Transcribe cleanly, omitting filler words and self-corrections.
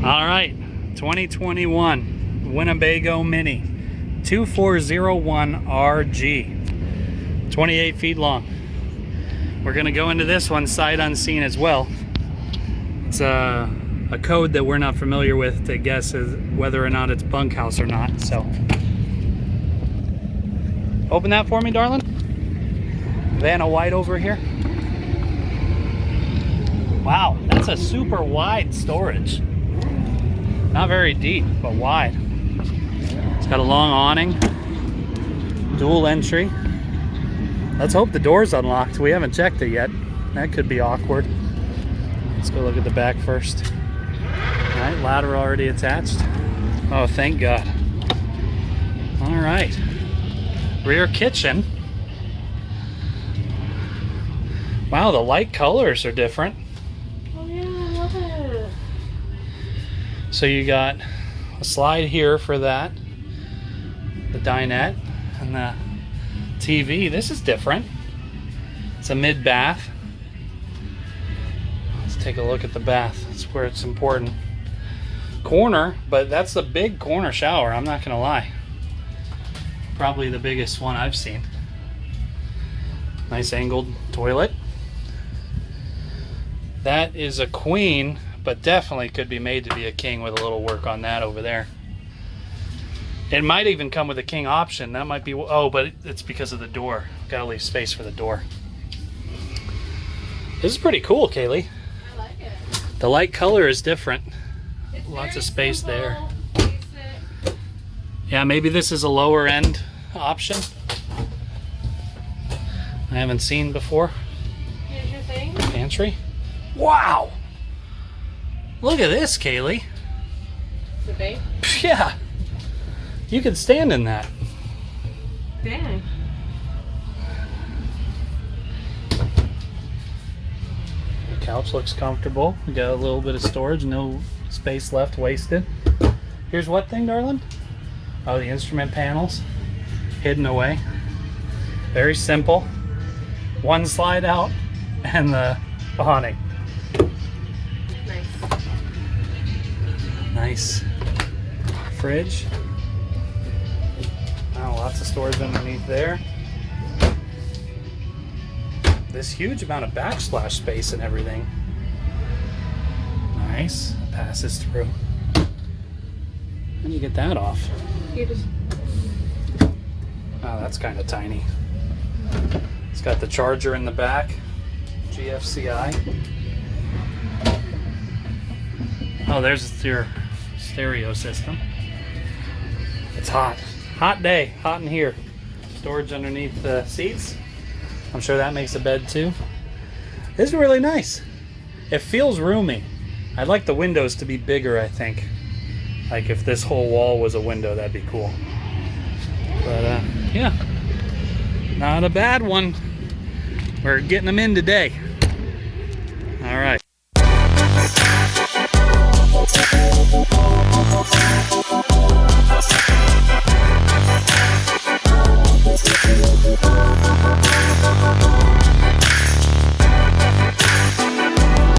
All right, 2021 Winnebago Minnie 2401RG, 28 feet long. We're gonna go into this one sight unseen as well. It's a code that we're not familiar with to guess whether or not it's bunkhouse or not. So, open that for me, darling. Vanna White over here. Wow, that's a super wide storage. Not very deep, but wide. It's got a long awning, dual entry. Let's hope the door's unlocked. We haven't checked it yet. That could be awkward. Let's go look at the back first. All right, ladder already attached. Oh, thank God. All right, rear kitchen. Wow, the light colors are different. Oh yeah, I love it. So you got a slide here for that, the dinette, and the TV. This is different. It's a mid-bath. Let's take a look at the bath. That's where it's important. Corner, but that's a big corner shower, I'm not gonna lie. Probably the biggest one I've seen. Nice angled toilet. That is a queen, but definitely could be made to be a king with a little work on that over there. It might even come with a king option. That might be, oh, but it's because of the door. Gotta leave space for the door. This is pretty cool, Kaylee. I like it. The light color is different. It's Lots very of space simple, there. basic. Yeah, maybe this is a lower end option. I haven't seen before. Here's your thing. Pantry. Wow! Look at this, Kaylee. The bait. Yeah. You could stand in that. Dang. The couch looks comfortable. We got a little bit of storage, no space left wasted. Here's what thing, darling? Oh, the instrument panels hidden away. Very simple. One slide out and the awning. Nice. Nice. Fridge. Wow, lots of storage underneath there. This huge amount of backsplash space and everything. Nice. Passes through. How do you get that off? You just. Oh, that's kind of tiny. It's got the charger in the back. GFCI. Oh, there's your stereo system. It's hot. Hot day. Hot in here. Storage underneath the seats. I'm sure that makes a bed too. This is really nice. It feels roomy. I'd like the windows to be bigger, I think. Like if this whole wall was a window, that'd be cool. But yeah, not a bad one. We're getting them in today. All right.